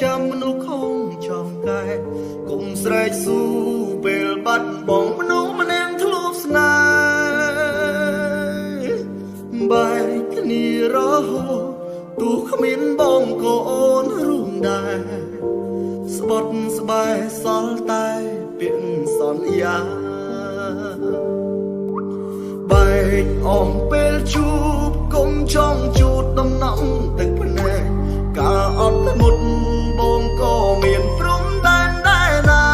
ចាំមនុស្សខំចំកែគុំស្រែកស៊ូពេលបាត់បងមនុស្សម្នាក់ធ្លាប់ស្នេហ៍បែកគ្នារហូតទោះគ្មានបងក៏អូនរួមដែរស្បត់ស្បែកសល់តែពាក្យសន្យាបែកអស់ពេលជួបគុំចង់ជូតដំណំទឹកភ្នែកការអត់ធ្មត់បងក៏មានព្រំដែនដែរណា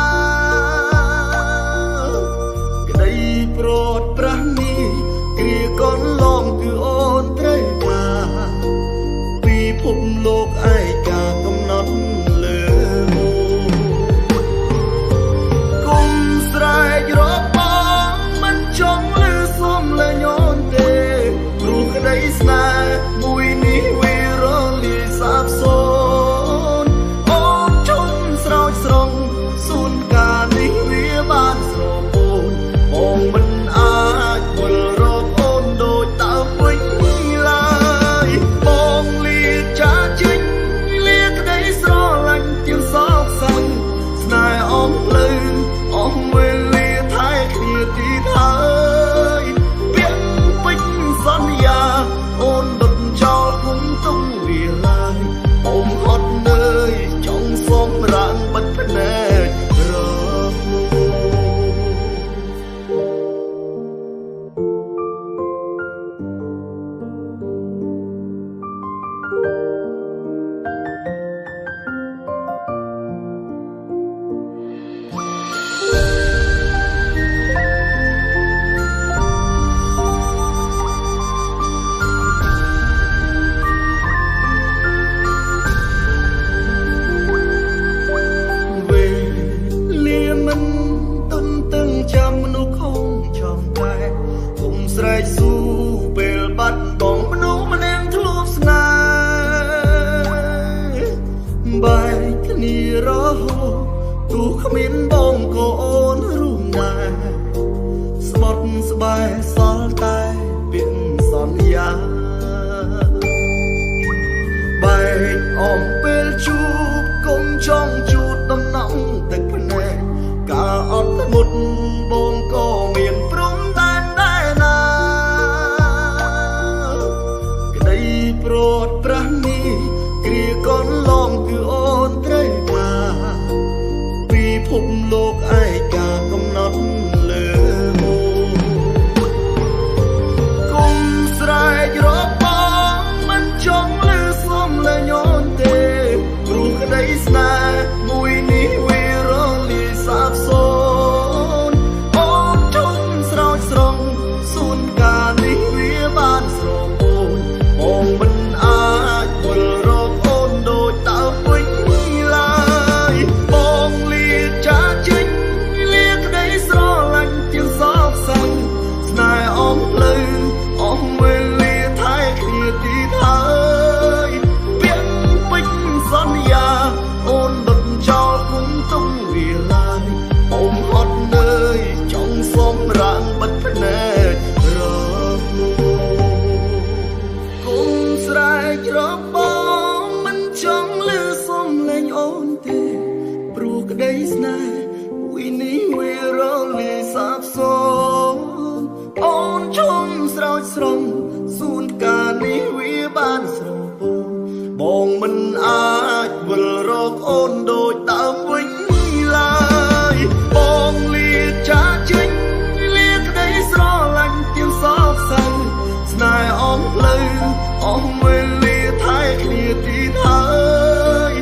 ក្តីប្រត់ប្រាស់នេះគ្រាកូនឡងគឺអូនត្រូវការពីភពលោកឯកាកំណត់លើគុំស្រែករកបងមិនចង់លើសុំលើញូនទេព្រោះក្តីស្នេហ៍មួយនេះវារលាយសាបសូន្យអូនជុំស្រោចស្រង់សួនកាលនេះវាបានស្រពោនបងមិនអាចវិលរកអូនដូចតើវិញឡើយបងលាចាចេញលាក្តីស្រឡាញ់ជាសោកសៅស្នេហ៍អស់ភ្លឺអស់វេលាថែគ្នាទីហើយពាក្យពេចន៍សន្យាអូនដុតចោលគុំទុំវាឡើយអូនហត់នឿយចង់សុំរាងបិទភ្នែករស្រែកស៊ូពេលបាត់បងមនុស្សម្នាក់ធ្លាប់ស្នេហ៍បែកគ្នារហូតទោះគ្មានបងក៏អូនរួមដែរស្បត់ស្បែកសល់តែពាក្យសន្យាបែកអស់ពេលជួបគុំចង់ជូតដំណំទឹកភ្នែកការអត់ធ្មត់បងក៏មានព្រំដែនដែរណាក្តីប្រត់ប្រាស់នេះគ្រាកូនឡងគឺអូនត្រូវការពីភពលោកឯកាកំណត់លើគុំស្រែករកបងមិនចង់លើសុំលើញូនទេព្រោះក្តីស្នេហ៍មួយនេះវារលាយសាបសូន្យអូនជុំស្រោចស្រង់សួនកាលនេះវាបានស្រពោនបងមិនអាចវិលរកអូនដូចតើវិញឡើយបងលាចាចេញលាក្តីស្រឡាញ់ជាសោកសៅស្នេហ៍អស់ភ្លឺអស់វេលាថែគ្នាទីហើយពាក្យពេចន៍សន្យាអូនដុតចោលគុំទុំវាឡើយអូនហត់នឿយចង់សុំរាងបិទភ្នែករគុំស្រែករកបងមិនចង់លើសុំលែងអូនទេព្រោះក្តីស្នេហ៍មួយនេះវារលាយសាបសូន្យអូនជុំស្រោចស្រង់សួនកាលនេះវាបានស្រពោនបងមិនអាចវិលរកអូនដូចដើមវិញឡើយបងលាចាចេញលាក្តីស្រឡាញ់ជាសោកសៅស្នេហ៍អស់ភ្លឺអស់វេលាថែគ្នាទីហើយ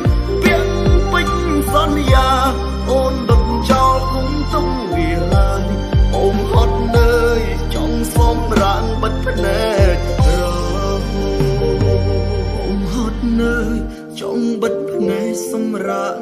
ពាក្យពេចន៍សន្យាអូនដុតចោលគុំទុំវាឡើយអូនហត់នឿយចង់សុំរាងបិទភ្នែករអូនហត់នឿយចង់បិទភ្នែកសម្រាប់